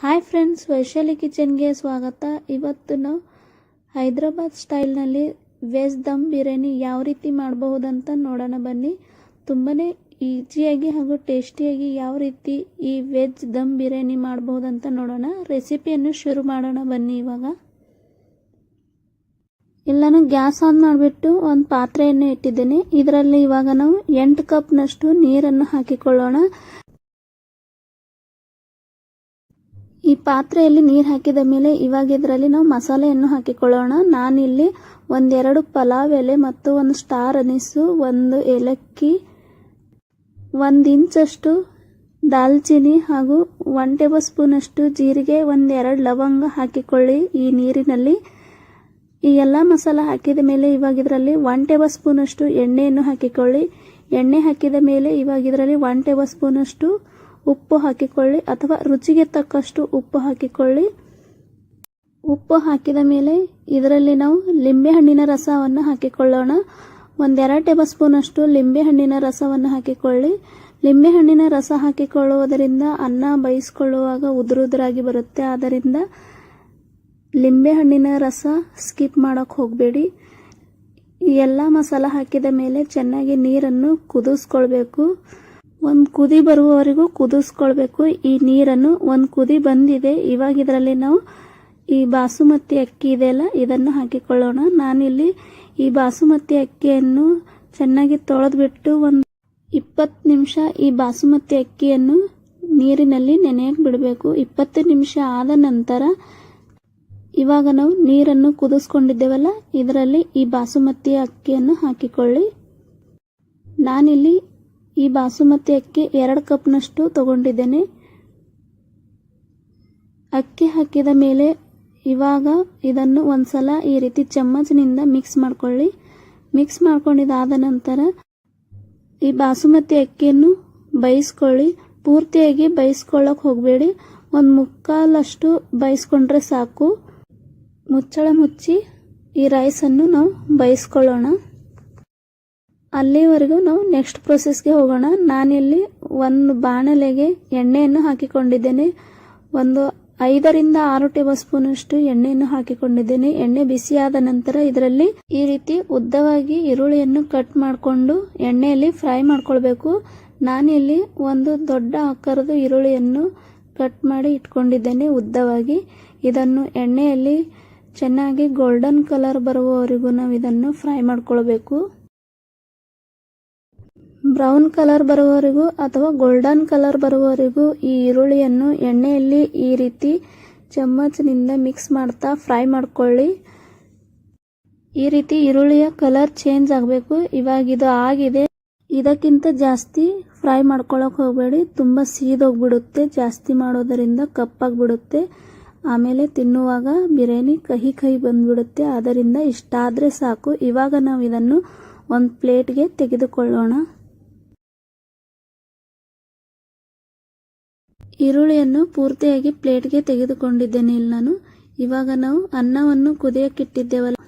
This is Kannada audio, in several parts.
ಹಾಯ್ ಫ್ರೆಂಡ್ಸ್, ವೈಶಾಲಿ ಕಿಚನ್ಗೆ ಸ್ವಾಗತ. ಇವತ್ತು ನಾವು ಹೈದರಾಬಾದ್ ಸ್ಟೈಲ್ನಲ್ಲಿ ವೆಜ್ ದಮ್ ಬಿರಿಯಾನಿ ಯಾವ ರೀತಿ ಮಾಡಬಹುದಂತ ನೋಡೋಣ ಬನ್ನಿ. ತುಂಬಾ ಈಸಿಯಾಗಿ ಹಾಗೂ ಟೇಸ್ಟಿಯಾಗಿ ಯಾವ ರೀತಿ ಈ ವೆಜ್ ದಮ್ ಬಿರಿಯಾನಿ ಮಾಡಬಹುದಂತ ನೋಡೋಣ. ರೆಸಿಪಿಯನ್ನು ಶುರು ಮಾಡೋಣ ಬನ್ನಿ. ಇವಾಗ ನಾನು ಗ್ಯಾಸ್ ಆನ್ ಮಾಡಿಬಿಟ್ಟು ಒಂದು ಪಾತ್ರೆಯನ್ನು ಇಟ್ಟಿದ್ದೇನೆ. ಇದರಲ್ಲಿ ಇವಾಗ ನಾವು 8 ಕಪ್ನಷ್ಟು ನೀರನ್ನು ಹಾಕಿಕೊಳ್ಳೋಣ. ಈ ಪಾತ್ರೆಯಲ್ಲಿ ನೀರು ಹಾಕಿದ ಮೇಲೆ ಇವಾಗ ಇದರಲ್ಲಿ ನಾವು ಮಸಾಲೆಯನ್ನು ಹಾಕಿಕೊಳ್ಳೋಣ. ನಾನಿಲ್ಲಿ ಒಂದೆರಡು ಪಲಾವ್ ಎಲೆ ಮತ್ತು ಒಂದು ಸ್ಟಾರ್ ಅನಿಸು, ಒಂದು ಏಲಕ್ಕಿ, 1 ಇಂಚಷ್ಟು ದಾಲ್ಚಿನ್ನಿ ಹಾಗೂ 1 ಟೇಬಲ್ ಸ್ಪೂನ್ ಅಷ್ಟು ಜೀರಿಗೆ, 1-2 ಲವಂಗ ಹಾಕಿಕೊಳ್ಳಿ ಈ ನೀರಿನಲ್ಲಿ. ಈ ಎಲ್ಲ ಮಸಾಲ ಹಾಕಿದ ಮೇಲೆ ಇವಾಗ ಇದರಲ್ಲಿ 1 ಟೇಬಲ್ ಸ್ಪೂನ್ ಅಷ್ಟು ಎಣ್ಣೆಯನ್ನು ಹಾಕಿಕೊಳ್ಳಿ. ಎಣ್ಣೆ ಹಾಕಿದ ಮೇಲೆ ಇವಾಗ ಇದರಲ್ಲಿ 1 ಟೇಬಲ್ ಸ್ಪೂನ್ ಅಷ್ಟು ಉಪ್ಪು ಹಾಕಿಕೊಳ್ಳಿ ಅಥವಾ ರುಚಿಗೆ ತಕ್ಕಷ್ಟು ಉಪ್ಪು ಹಾಕಿಕೊಳ್ಳಿ. ಉಪ್ಪು ಹಾಕಿದ ಮೇಲೆ ಇದರಲ್ಲಿ ನಾವು ಲಿಂಬೆಹಣ್ಣಿನ ರಸವನ್ನು ಹಾಕಿಕೊಳ್ಳೋಣ. 1-2 ಟೇಬಲ್ ಸ್ಪೂನ್ ಅಷ್ಟು ಲಿಂಬೆಹಣ್ಣಿನ ರಸವನ್ನು ಹಾಕಿಕೊಳ್ಳಿ. ಲಿಂಬೆಹಣ್ಣಿನ ರಸ ಹಾಕಿಕೊಳ್ಳುವುದರಿಂದ ಅನ್ನ ಬೇಯಿಸಿಕೊಳ್ಳುವಾಗ ಉದುರುದುರಾಗಿ ಬರುತ್ತೆ. ಆದ್ದರಿಂದ ಲಿಂಬೆಹಣ್ಣಿನ ರಸ ಸ್ಕಿಪ್ ಮಾಡೋಕೆ ಹೋಗಬೇಡಿ. ಈ ಎಲ್ಲ ಮಸಾಲ ಹಾಕಿದ ಮೇಲೆ ಚೆನ್ನಾಗಿ ನೀರನ್ನು ಕುದಿಸ್ಕೊಳ್ಬೇಕು. ಒಂದು ಕುದಿ ಬರುವವರೆಗೂ ಕುದಿಸ್ಕೊಳ್ಬೇಕು ಈ ನೀರನ್ನು. ಒಂದು ಕುದಿ ಬಂದಿದೆ. ಇವಾಗ ಇದರಲ್ಲಿ ನಾವು ಈ ಬಾಸುಮತಿ ಅಕ್ಕಿ ಇದೆಯಲ್ಲ ಇದನ್ನು ಹಾಕಿಕೊಳ್ಳೋಣ. ನಾನಿಲ್ಲಿ ಈ ಬಾಸುಮತಿ ಅಕ್ಕಿಯನ್ನು ಚೆನ್ನಾಗಿ ತೊಳೆದ್ಬಿಟ್ಟು ಒಂದು 20 ನಿಮಿಷ ಈ ಬಾಸುಮತಿ ಅಕ್ಕಿಯನ್ನು ನೀರಿನಲ್ಲಿ ನೆನೆಯಕ್ಕೆ ಬಿಡಬೇಕು. 20 ನಿಮಿಷ ಆದ ನಂತರ ಇವಾಗ ನಾವು ನೀರನ್ನು ಕುದಿಸ್ಕೊಂಡಿದ್ದೇವಲ್ಲ ಇದರಲ್ಲಿ ಈ ಬಾಸುಮತಿ ಅಕ್ಕಿಯನ್ನು ಹಾಕಿಕೊಳ್ಳಿ. ನಾನಿಲ್ಲಿ ಈ ಬಾಸುಮತಿ ಅಕ್ಕಿ 2 ಕಪ್ನಷ್ಟು ತಗೊಂಡಿದ್ದೇನೆ. ಅಕ್ಕಿ ಹಾಕಿದ ಮೇಲೆ ಇವಾಗ ಇದನ್ನು ಒಂದ್ಸಲ ಈ ರೀತಿ ಚಮ್ಮಚನಿಂದ ಮಿಕ್ಸ್ ಮಾಡ್ಕೊಳ್ಳಿ. ಮಿಕ್ಸ್ ಮಾಡ್ಕೊಂಡಿದ್ದಾದ ನಂತರ ಈ ಬಾಸುಮತಿ ಅಕ್ಕಿಯನ್ನು ಬೇಯಿಸ್ಕೊಳ್ಳಿ. ಪೂರ್ತಿಯಾಗಿ ಬೇಯಿಸ್ಕೊಳ್ಳೋಕೆ ಹೋಗಬೇಡಿ. ಒಂದು ಮುಕ್ಕಾಲಷ್ಟು ಬೇಯಿಸ್ಕೊಂಡ್ರೆ ಸಾಕು. ಮುಚ್ಚಳ ಮುಚ್ಚಿ ಈ ರೈಸನ್ನು ನಾವು ಬೇಯಿಸ್ಕೊಳ್ಳೋಣ. ಅಲ್ಲಿವರೆಗೂ ನಾವು ನೆಕ್ಸ್ಟ್ ಪ್ರೊಸೆಸ್ಗೆ ಹೋಗೋಣ. ನಾನಿಲ್ಲಿ ಒಂದು ಬಾಣಲೆಗೆ ಎಣ್ಣೆಯನ್ನು ಹಾಕಿಕೊಂಡಿದ್ದೇನೆ. ಒಂದು 5-6 ಟೇಬಲ್ ಸ್ಪೂನ್ ಅಷ್ಟು ಎಣ್ಣೆಯನ್ನು ಹಾಕಿಕೊಂಡಿದ್ದೇನೆ. ಎಣ್ಣೆ ಬಿಸಿಯಾದ ನಂತರ ಇದರಲ್ಲಿ ಈ ರೀತಿ ಉದ್ದವಾಗಿ ಈರುಳ್ಳಿಯನ್ನು ಕಟ್ ಮಾಡಿಕೊಂಡು ಎಣ್ಣೆಯಲ್ಲಿ ಫ್ರೈ ಮಾಡ್ಕೊಳ್ಬೇಕು. ನಾನಿಲ್ಲಿ ಒಂದು ದೊಡ್ಡ ಆಕಾರದ ಈರುಳ್ಳಿಯನ್ನು ಕಟ್ ಮಾಡಿ ಇಟ್ಕೊಂಡಿದ್ದೇನೆ ಉದ್ದವಾಗಿ. ಇದನ್ನು ಎಣ್ಣೆಯಲ್ಲಿ ಚೆನ್ನಾಗಿ ಗೋಲ್ಡನ್ ಕಲರ್ ಬರುವವರೆಗೂ ನಾವು ಇದನ್ನು ಫ್ರೈ ಮಾಡ್ಕೊಳ್ಬೇಕು. ಬ್ರೌನ್ ಕಲರ್ ಬರುವವರೆಗೂ ಅಥವಾ ಗೋಲ್ಡನ್ ಕಲರ್ ಬರುವವರೆಗೂ ಈ ಈರುಳ್ಳಿಯನ್ನು ಎಣ್ಣೆಯಲ್ಲಿ ಈ ರೀತಿ ಚಮ್ಮಚನಿಂದ ಮಿಕ್ಸ್ ಮಾಡ್ತಾ ಫ್ರೈ ಮಾಡ್ಕೊಳ್ಳಿ. ಈ ರೀತಿ ಈರುಳ್ಳಿಯ ಕಲರ್ ಚೇಂಜ್ ಆಗಬೇಕು. ಇವಾಗ ಇದು ಆಗಿದೆ. ಇದಕ್ಕಿಂತ ಜಾಸ್ತಿ ಫ್ರೈ ಮಾಡ್ಕೊಳ್ಳೋಕೆ ಹೋಗಬೇಡಿ. ತುಂಬ ಸೀದೋಗ್ಬಿಡುತ್ತೆ. ಜಾಸ್ತಿ ಮಾಡೋದರಿಂದ ಕಪ್ಪಾಗ್ಬಿಡುತ್ತೆ. ಆಮೇಲೆ ತಿನ್ನುವಾಗ ಬಿರಿಯಾನಿ ಕಹಿ ಬಂದ್ಬಿಡುತ್ತೆ. ಆದ್ದರಿಂದ ಇಷ್ಟಾದರೆ ಸಾಕು. ಇವಾಗ ನಾವು ಇದನ್ನು ಒಂದು ಪ್ಲೇಟ್ಗೆ ತೆಗೆದುಕೊಳ್ಳೋಣ. ಈರುಳ್ಳಿಯನ್ನು ಪೂರ್ತಿಯಾಗಿ ಪ್ಲೇಟ್ಗೆ ತೆಗೆದುಕೊಂಡಿದ್ದೇನೆ ಇಲ್ಲಿ ನಾನು. ಇವಾಗ ನಾವು ಅನ್ನವನ್ನು ಕುದಿಯಕ್ಕಿಟ್ಟಿದ್ದೇವಲ್ಲ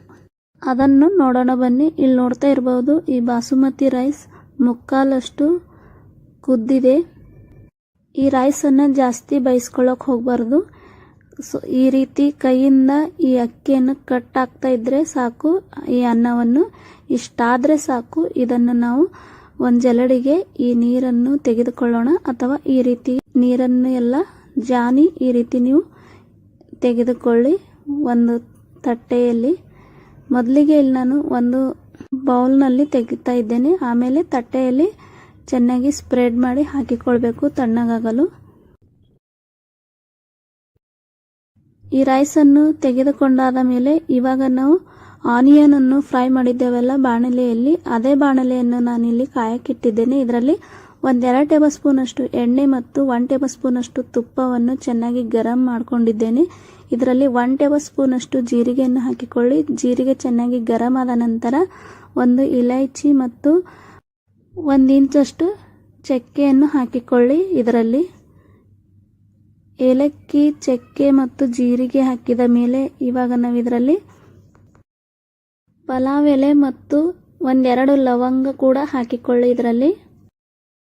ಅದನ್ನು ನೋಡೋಣ ಬನ್ನಿ. ಇಲ್ಲಿ ನೋಡ್ತಾ ಇರಬಹುದು ಈ ಬಾಸುಮತಿ ರೈಸ್ ಮುಕ್ಕಾಲಷ್ಟು ಕುದ್ದಿದೆ. ಈ ರೈಸನ್ನು ಜಾಸ್ತಿ ಬೇಯಿಸ್ಕೊಳ್ಳೋಕೆ ಹೋಗಬಾರ್ದು. ಈ ರೀತಿ ಕೈಯಿಂದ ಈ ಅಕ್ಕಿಯನ್ನು ಕಟ್ ಆಗ್ತಾ ಇದ್ರೆ ಸಾಕು. ಈ ಅನ್ನವನ್ನು ಇಷ್ಟಾದರೆ ಸಾಕು. ಇದನ್ನು ನಾವು ಒಂದು ಜಲಡಿಗೆ ಈ ನೀರನ್ನು ತೆಗೆದುಕೊಳ್ಳೋಣ ಅಥವಾ ಈ ರೀತಿ ನೀರನ್ನು ಎಲ್ಲ ಜಾನಿ ಈ ರೀತಿ ನೀವು ತೆಗೆದುಕೊಳ್ಳಿ ಒಂದು ತಟ್ಟೆಯಲ್ಲಿ. ಮೊದಲಿಗೆ ಇಲ್ಲಿ ನಾನು ಒಂದು ಬೌಲ್ನಲ್ಲಿ ತೆಗಿತಾ ಇದ್ದೇನೆ. ಆಮೇಲೆ ತಟ್ಟೆಯಲ್ಲಿ ಚೆನ್ನಾಗಿ ಸ್ಪ್ರೆಡ್ ಮಾಡಿ ಹಾಕಿಕೊಳ್ಬೇಕು ತಣ್ಣಗಾಗಲು. ಈ ರೈಸನ್ನು ತೆಗೆದುಕೊಂಡಾದ ಮೇಲೆ ಇವಾಗ ನಾವು ಆನಿಯನ್ ಅನ್ನು ಫ್ರೈ ಮಾಡಿದ್ದೇವಲ್ಲ ಬಾಣಲೆಯಲ್ಲಿ, ಅದೇ ಬಾಣಲೆಯನ್ನು ನಾನಿಲ್ಲಿ ಕಾಯಕ್ಕಿಟ್ಟಿದ್ದೇನೆ. ಇದರಲ್ಲಿ 1-2 ಟೇಬಲ್ ಸ್ಪೂನ್ ಅಷ್ಟು ಎಣ್ಣೆ ಮತ್ತು 1 ಟೇಬಲ್ ಸ್ಪೂನ್ ಅಷ್ಟು ತುಪ್ಪವನ್ನು ಚೆನ್ನಾಗಿ ಗರಂ ಮಾಡ್ಕೊಂಡಿದ್ದೇನೆ. ಇದರಲ್ಲಿ 1 ಟೇಬಲ್ ಸ್ಪೂನ್ ಅಷ್ಟು ಜೀರಿಗೆಯನ್ನು ಹಾಕಿಕೊಳ್ಳಿ. ಜೀರಿಗೆ ಚೆನ್ನಾಗಿ ಗರಂ ಆದ ನಂತರ ಒಂದು ಇಲೈಚಿ ಮತ್ತು 1 ಇಂಚಷ್ಟು ಚಕ್ಕೆಯನ್ನು ಹಾಕಿಕೊಳ್ಳಿ. ಇದರಲ್ಲಿ ಏಲಕ್ಕಿ, ಚಕ್ಕೆ ಮತ್ತು ಜೀರಿಗೆ ಹಾಕಿದ ಮೇಲೆ ಇವಾಗ ನಾವು ಇದರಲ್ಲಿ ಪಲಾವ್ ಎಲೆ ಮತ್ತು 1-2 ಲವಂಗ ಕೂಡ ಹಾಕಿಕೊಳ್ಳಿ. ಇದರಲ್ಲಿ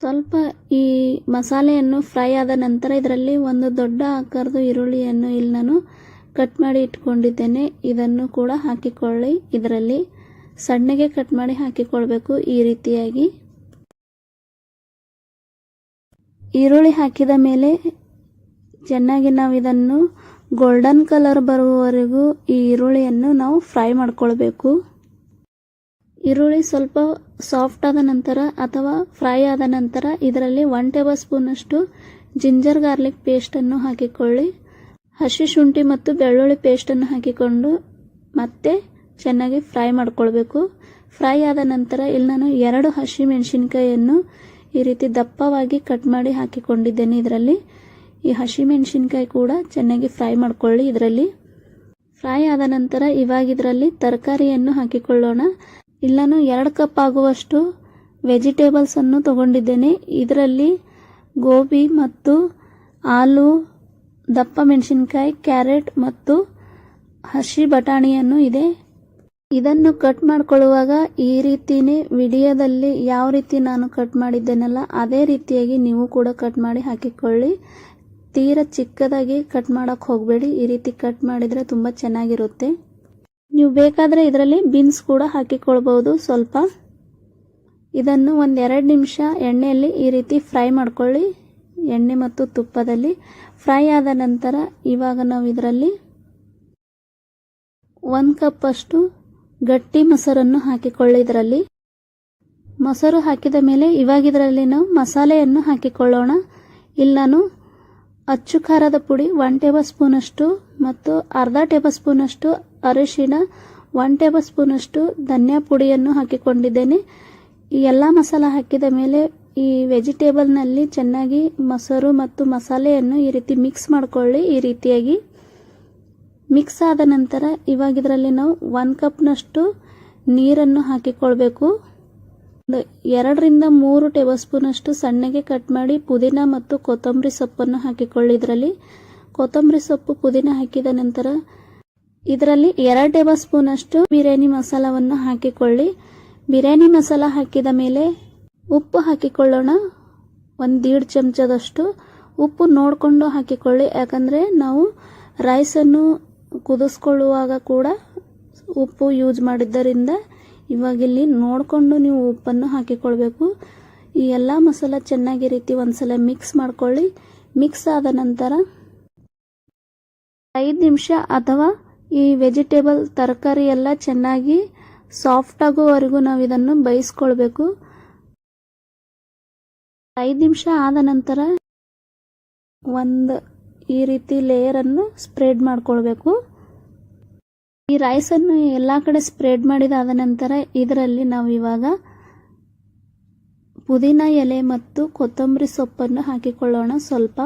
ಸ್ವಲ್ಪ ಈ ಮಸಾಲೆಯನ್ನು ಫ್ರೈ ಆದ ನಂತರ ಇದರಲ್ಲಿ ಒಂದು ದೊಡ್ಡ ಆಕಾರದ ಈರುಳ್ಳಿಯನ್ನು ಇಲ್ಲಿ ನಾನು ಕಟ್ ಮಾಡಿ ಇಟ್ಕೊಂಡಿದ್ದೇನೆ. ಇದನ್ನು ಕೂಡ ಹಾಕಿಕೊಳ್ಳಿ. ಇದರಲ್ಲಿ ಸಣ್ಣಗೆ ಕಟ್ ಮಾಡಿ ಹಾಕಿಕೊಳ್ಬೇಕು. ಈ ರೀತಿಯಾಗಿ ಈರುಳ್ಳಿ ಹಾಕಿದ ಮೇಲೆ ಚೆನ್ನಾಗಿ ನಾವು ಇದನ್ನು ಗೋಲ್ಡನ್ ಕಲರ್ ಬರುವವರೆಗೂ ಈ ಈರುಳ್ಳಿಯನ್ನು ನಾವು ಫ್ರೈ ಮಾಡ್ಕೊಳ್ಬೇಕು. ಈರುಳ್ಳಿ ಸ್ವಲ್ಪ ಸಾಫ್ಟ್ ಆದ ನಂತರ ಅಥವಾ ಫ್ರೈ ಆದ ನಂತರ ಇದರಲ್ಲಿ 1 ಟೇಬಲ್ ಸ್ಪೂನ್ ಅಷ್ಟು ಜಿಂಜರ್ ಗಾರ್ಲಿಕ್ ಪೇಸ್ಟನ್ನು ಹಾಕಿಕೊಳ್ಳಿ. ಹಸಿ ಶುಂಠಿ ಮತ್ತು ಬೆಳ್ಳುಳ್ಳಿ ಪೇಸ್ಟನ್ನು ಹಾಕಿಕೊಂಡು ಮತ್ತೆ ಚೆನ್ನಾಗಿ ಫ್ರೈ ಮಾಡ್ಕೊಳ್ಬೇಕು. ಫ್ರೈ ಆದ ನಂತರ ಇಲ್ಲಿ ನಾನು 2 ಹಸಿ ಮೆಣಸಿನಕಾಯಿಯನ್ನು ಈ ರೀತಿ ದಪ್ಪವಾಗಿ ಕಟ್ ಮಾಡಿ ಹಾಕಿಕೊಂಡಿದ್ದೇನೆ. ಇದರಲ್ಲಿ ಈ ಹಸಿ ಮೆಣಸಿನಕಾಯಿ ಕೂಡ ಚೆನ್ನಾಗಿ ಫ್ರೈ ಮಾಡ್ಕೊಳ್ಳಿ. ಇದರಲ್ಲಿ ಫ್ರೈ ಆದ ನಂತರ ಇವಾಗ ಇದರಲ್ಲಿ ತರಕಾರಿಯನ್ನು ಹಾಕಿಕೊಳ್ಳೋಣ. ಇಲ್ಲಿ ನಾನು 2 ಕಪ್ ಆಗುವಷ್ಟು ವೆಜಿಟೇಬಲ್ಸ್ ಅನ್ನು ತಗೊಂಡಿದ್ದೇನೆ. ಇದರಲ್ಲಿ ಗೋಬಿ ಮತ್ತು ಆಲೂ, ದಪ್ಪ ಮೆಣಸಿನಕಾಯಿ, ಕ್ಯಾರೆಟ್ ಮತ್ತು ಹಸಿ ಬಟಾಣಿಯನ್ನು ಇದೆ. ಇದನ್ನು ಕಟ್ ಮಾಡ್ಕೊಳ್ಳುವಾಗ ಈ ರೀತಿನೇ ವಿಡಿಯೋದಲ್ಲಿ ಯಾವ ರೀತಿ ನಾನು ಕಟ್ ಮಾಡಿದ್ದೇನಲ್ಲ ಅದೇ ರೀತಿಯಾಗಿ ನೀವು ಕೂಡ ಕಟ್ ಮಾಡಿ ಹಾಕಿಕೊಳ್ಳಿ. ತೀರಾ ಚಿಕ್ಕದಾಗಿ ಕಟ್ ಮಾಡಕ್ಕೆ ಹೋಗಬೇಡಿ. ಈ ರೀತಿ ಕಟ್ ಮಾಡಿದರೆ ತುಂಬ ಚೆನ್ನಾಗಿರುತ್ತೆ. ನೀವು ಬೇಕಾದರೆ ಇದರಲ್ಲಿ ಬೀನ್ಸ್ ಕೂಡ ಹಾಕಿಕೊಳ್ಬಹುದು ಸ್ವಲ್ಪ. ಇದನ್ನು 1-2 ನಿಮಿಷ ಎಣ್ಣೆಯಲ್ಲಿ ಈ ರೀತಿ ಫ್ರೈ ಮಾಡ್ಕೊಳ್ಳಿ. ಎಣ್ಣೆ ಮತ್ತು ತುಪ್ಪದಲ್ಲಿ ಫ್ರೈ ಆದ ನಂತರ ಇವಾಗ ನಾವು ಇದರಲ್ಲಿ 1 ಕಪ್ ಅಷ್ಟು ಗಟ್ಟಿ ಮೊಸರನ್ನು ಹಾಕಿಕೊಳ್ಳಿ. ಇದರಲ್ಲಿ ಮೊಸರು ಹಾಕಿದ ಮೇಲೆ ಇವಾಗ ಇದರಲ್ಲಿ ನಾವು ಮಸಾಲೆಯನ್ನು ಹಾಕಿಕೊಳ್ಳೋಣ. ಇಲ್ಲಿ ನಾನು ಅಚ್ಚು ಖಾರದ ಪುಡಿ 1 ಟೇಬಲ್ ಸ್ಪೂನ್ ಅಷ್ಟು ಮತ್ತು ಅರ್ಧ ಟೇಬಲ್ ಸ್ಪೂನ್ ಅಷ್ಟು ಅರಿಶಿಣ, 1 ಟೇಬಲ್ ಸ್ಪೂನ್ ಅಷ್ಟು ಧನಿಯಾ ಪುಡಿಯನ್ನು ಹಾಕಿಕೊಂಡಿದ್ದೇನೆ. ಈ ಎಲ್ಲ ಮಸಾಲ ಹಾಕಿದ ಮೇಲೆ ಈ ವೆಜಿಟೇಬಲ್ನಲ್ಲಿ ಚೆನ್ನಾಗಿ ಮೊಸರು ಮತ್ತು ಮಸಾಲೆಯನ್ನು ಈ ರೀತಿ ಮಿಕ್ಸ್ ಮಾಡ್ಕೊಳ್ಳಿ. ಈ ರೀತಿಯಾಗಿ ಮಿಕ್ಸ್ ಆದ ನಂತರ ಇವಾಗ ಇದರಲ್ಲಿ ನಾವು 1 ಕಪ್ನಷ್ಟು ನೀರನ್ನು ಹಾಕಿಕೊಳ್ಬೇಕು. 2ರಿಂದ 3 ಟೇಬಲ್ ಸ್ಪೂನ್ ಅಷ್ಟು ಸಣ್ಣಗೆ ಕಟ್ ಮಾಡಿ ಪುದೀನ ಮತ್ತು ಕೊತ್ತಂಬರಿ ಸೊಪ್ಪನ್ನು ಹಾಕಿಕೊಳ್ಳಿ. ಇದರಲ್ಲಿ ಕೊತ್ತಂಬರಿ ಸೊಪ್ಪು, ಪುದೀನ ಹಾಕಿದ ನಂತರ ಇದರಲ್ಲಿ 2 ಟೇಬಲ್ ಸ್ಪೂನ್ ಅಷ್ಟು ಬಿರಿಯಾನಿ ಮಸಾಲವನ್ನು ಹಾಕಿಕೊಳ್ಳಿ. ಬಿರಿಯಾನಿ ಮಸಾಲ ಹಾಕಿದ ಮೇಲೆ ಉಪ್ಪು ಹಾಕಿಕೊಳ್ಳೋಣ. 1.5 ಚಮಚದಷ್ಟು ಉಪ್ಪು ನೋಡಿಕೊಂಡು ಹಾಕಿಕೊಳ್ಳಿ. ಯಾಕಂದರೆ ನಾವು ರೈಸನ್ನು ಕುದಿಸ್ಕೊಳ್ಳುವಾಗ ಕೂಡ ಉಪ್ಪು ಯೂಸ್ ಮಾಡಿದ್ದರಿಂದ ಇವಾಗ ಇಲ್ಲಿ ನೋಡಿಕೊಂಡು ನೀವು ಉಪ್ಪನ್ನು ಹಾಕಿಕೊಳ್ಬೇಕು. ಈ ಎಲ್ಲ ಮಸಾಲ ಚೆನ್ನಾಗಿ ರೀತಿ ಒಂದ್ಸಲ ಮಿಕ್ಸ್ ಮಾಡ್ಕೊಳ್ಳಿ. ಮಿಕ್ಸ್ ಆದ ನಂತರ 5 ನಿಮಿಷ ಅಥವಾ ಈ ವೆಜಿಟೇಬಲ್ ತರಕಾರಿ ಎಲ್ಲ ಚೆನ್ನಾಗಿ ಸಾಫ್ಟ್ ಆಗುವವರೆಗೂ ನಾವು ಇದನ್ನು ಬೇಯಿಸ್ಕೊಳ್ಬೇಕು. 5 ನಿಮಿಷ ಆದ ನಂತರ ಈ ರೀತಿ ಲೇಯರನ್ನು ಸ್ಪ್ರೆಡ್ ಮಾಡ್ಕೊಳ್ಬೇಕು. ಈ ರೈಸನ್ನು ಎಲ್ಲ ಕಡೆ ಸ್ಪ್ರೆಡ್ ಮಾಡಿದಾದ ನಂತರ ಇದರಲ್ಲಿ ನಾವು ಇವಾಗ ಪುದೀನ ಎಲೆ ಮತ್ತು ಕೊತ್ತಂಬರಿ ಸೊಪ್ಪನ್ನು ಹಾಕಿಕೊಳ್ಳೋಣ ಸ್ವಲ್ಪ.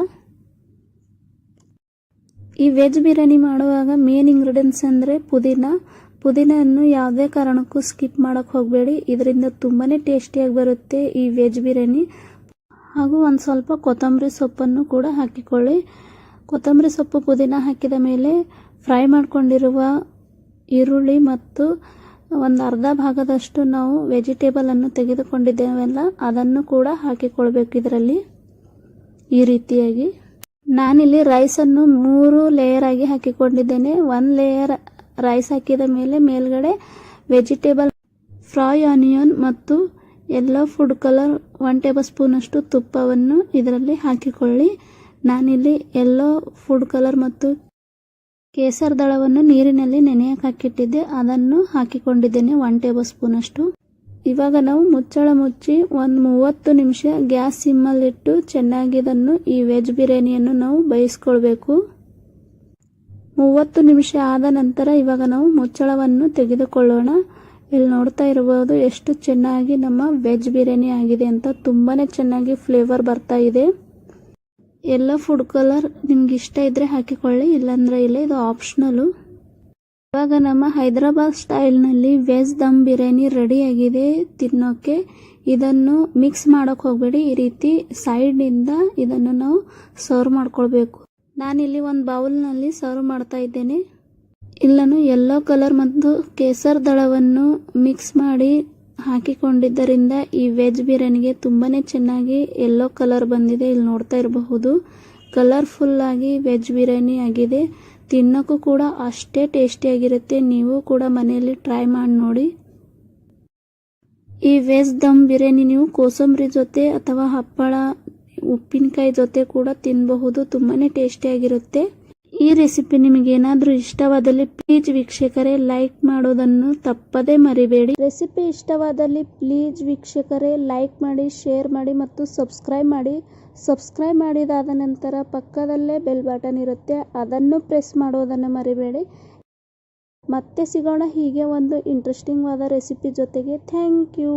ಈ ವೆಜ್ ಬಿರಿಯಾನಿ ಮಾಡುವಾಗ ಮೇನ್ ಇಂಗ್ರೀಡಿಯೆಂಟ್ಸ್ ಅಂದರೆ ಪುದೀನವನ್ನು ಯಾವುದೇ ಕಾರಣಕ್ಕೂ ಸ್ಕಿಪ್ ಮಾಡೋಕ್ಕೆ ಹೋಗಬೇಡಿ. ಇದರಿಂದ ತುಂಬಾ ಟೇಸ್ಟಿಯಾಗಿ ಬರುತ್ತೆ ಈ ವೆಜ್ ಬಿರಿಯಾನಿ. ಹಾಗೂ ಒಂದು ಸ್ವಲ್ಪ ಕೊತ್ತಂಬರಿ ಸೊಪ್ಪನ್ನು ಕೂಡ ಹಾಕಿಕೊಳ್ಳಿ. ಕೊತ್ತಂಬರಿ ಸೊಪ್ಪು, ಪುದೀನ ಹಾಕಿದ ಮೇಲೆ ಫ್ರೈ ಮಾಡ್ಕೊಂಡಿರುವ ಈರುಳ್ಳಿ ಮತ್ತು ಒಂದು ಅರ್ಧ ಭಾಗದಷ್ಟು ನಾವು ವೆಜಿಟೇಬಲನ್ನು ತೆಗೆದುಕೊಂಡಿದ್ದೇವಲ್ಲ ಅದನ್ನು ಕೂಡ ಹಾಕಿಕೊಳ್ಬೇಕು ಇದರಲ್ಲಿ. ಈ ರೀತಿಯಾಗಿ ನಾನಿಲ್ಲಿ ರೈಸನ್ನು 3 ಲೇಯರ್ ಆಗಿ ಹಾಕಿಕೊಂಡಿದ್ದೇನೆ. 1 ಲೇಯರ್ ರೈಸ್ ಹಾಕಿದ ಮೇಲೆ ಮೇಲ್ಗಡೆ ವೆಜಿಟೇಬಲ್, ಫ್ರೈ ಆನಿಯನ್ ಮತ್ತು yellow food colour 1 table spoon ಅಷ್ಟು ತುಪ್ಪವನ್ನು ಇದರಲ್ಲಿ ಹಾಕಿಕೊಳ್ಳಿ. ನಾನಿಲ್ಲಿ ಯೆಲ್ಲೋ ಫುಡ್ ಕಲರ್ ಮತ್ತು ಕೇಸರ್ ದಳವನ್ನು ನೀರಿನಲ್ಲಿ ನೆನೆಯಕ್ಕೆ ಹಾಕಿಟ್ಟಿದ್ದೆ, ಅದನ್ನು ಹಾಕಿಕೊಂಡಿದ್ದೇನೆ 1 ಟೇಬಲ್ ಸ್ಪೂನ್ ಅಷ್ಟು. ಇವಾಗ ನಾವು ಮುಚ್ಚಳ ಮುಚ್ಚಿ ಒಂದು 30 ನಿಮಿಷ ಗ್ಯಾಸ್ ಸಿಮ್ಮಲ್ಲಿಟ್ಟು ಚೆನ್ನಾಗಿ ಇದನ್ನು ಈ ವೆಜ್ ಬಿರಿಯಾನಿಯನ್ನು ನಾವು ಬೇಯಿಸ್ಕೊಳ್ಬೇಕು. 30 ನಿಮಿಷ ಆದ ನಂತರ ಇವಾಗ ನಾವು ಮುಚ್ಚಳವನ್ನು ತೆಗೆದುಕೊಳ್ಳೋಣ. ಇಲ್ಲಿ ನೋಡ್ತಾ ಇರಬಹುದು ಎಷ್ಟು ಚೆನ್ನಾಗಿ ನಮ್ಮ ವೆಜ್ ಬಿರಿಯಾನಿ ಆಗಿದೆ ಅಂತ. ತುಂಬಾನೇ ಚೆನ್ನಾಗಿ ಫ್ಲೇವರ್ ಬರ್ತಾ ಇದೆ. ಎಲ್ಲ ಫುಡ್ ಕಲರ್ ನಿಮ್ಗೆ ಇಷ್ಟ ಇದ್ರೆ ಹಾಕಿಕೊಳ್ಳಿ, ಇಲ್ಲಾಂದ್ರೆ ಇಲ್ಲ, ಇದು ಆಪ್ಷನಲು. ಇವಾಗ ನಮ್ಮ ಹೈದರಾಬಾದ್ ಸ್ಟೈಲ್ನಲ್ಲಿ ವೆಜ್ ದಮ್ ಬಿರಿಯಾನಿ ರೆಡಿ ಆಗಿದೆ ತಿನ್ನೋಕೆ. ಇದನ್ನು ಮಿಕ್ಸ್ ಮಾಡೋಕೆ ಹೋಗಬೇಡಿ. ಈ ರೀತಿ ಸೈಡ್ನಿಂದ ಇದನ್ನು ನಾವು ಸರ್ವ್ ಮಾಡ್ಕೊಳ್ಬೇಕು. ನಾನಿಲ್ಲಿ ಒಂದು ಬೌಲ್ನಲ್ಲಿ ಸರ್ವ್ ಮಾಡ್ತಾ ಇದ್ದೇನೆ. ಇಲ್ಲಿ ನಾನು ಯೆಲ್ಲೋ ಕಲರ್ ಮತ್ತು ಕೇಸರ್ ದಳವನ್ನು ಮಿಕ್ಸ್ ಮಾಡಿ ಹಾಕಿಕೊಂಡಿದ್ದರಿಂದ ಈ ವೆಜ್ ಬಿರಿಯಾನಿಗೆ ತುಂಬಾ ಚೆನ್ನಾಗಿ ಯೆಲ್ಲೋ ಕಲರ್ ಬಂದಿದೆ. ಇಲ್ಲಿ ನೋಡ್ತಾ ಇರಬಹುದು ಕಲರ್ಫುಲ್ ಆಗಿ ವೆಜ್ ಬಿರಿಯಾನಿ ಆಗಿದೆ. ತಿನ್ನೋಕ್ಕೂ ಕೂಡ ಅಷ್ಟೇ ಟೇಸ್ಟಿಯಾಗಿರುತ್ತೆ. ನೀವು ಕೂಡ ಮನೆಯಲ್ಲಿ ಟ್ರೈ ಮಾಡಿ ನೋಡಿ. ಈ ವೆಜ್ ದಮ್ ಬಿರಿಯಾನಿ ನೀವು ಕೋಸಂಬರಿ ಜೊತೆ ಅಥವಾ ಹಪ್ಪಳ ಉಪ್ಪಿನಕಾಯಿ ಜೊತೆ ಕೂಡ ತಿನ್ನಬಹುದು. ತುಂಬಾನೇ ಟೇಸ್ಟಿಯಾಗಿರುತ್ತೆ. ಈ ರೆಸಿಪಿ ನಿಮಗೆ ಏನಾದರೂ ಇಷ್ಟವಾದಲ್ಲಿ ಪ್ಲೀಸ್ ವೀಕ್ಷಕರೇ ಲೈಕ್ ಮಾಡೋದನ್ನು ತಪ್ಪದೇ ಮರಿಬೇಡಿ. ರೆಸಿಪಿ ಇಷ್ಟವಾದಲ್ಲಿ ಪ್ಲೀಸ್ ವೀಕ್ಷಕರೇ ಲೈಕ್ ಮಾಡಿ, ಶೇರ್ ಮಾಡಿ ಮತ್ತು ಸಬ್ಸ್ಕ್ರೈಬ್ ಮಾಡಿ. ಸಬ್ಸ್ಕ್ರೈಬ್ ಮಾಡಿದಾದ ನಂತರ ಪಕ್ಕದಲ್ಲೇ ಬೆಲ್ ಬಟನ್ ಇರುತ್ತೆ, ಅದನ್ನು ಪ್ರೆಸ್ ಮಾಡೋದನ್ನು ಮರಿಬೇಡಿ. ಮತ್ತೆ ಸಿಗೋಣ ಹೀಗೆ ಒಂದು ಇಂಟ್ರೆಸ್ಟಿಂಗ್ ಆದ ರೆಸಿಪಿ ಜೊತೆಗೆ. Thank you.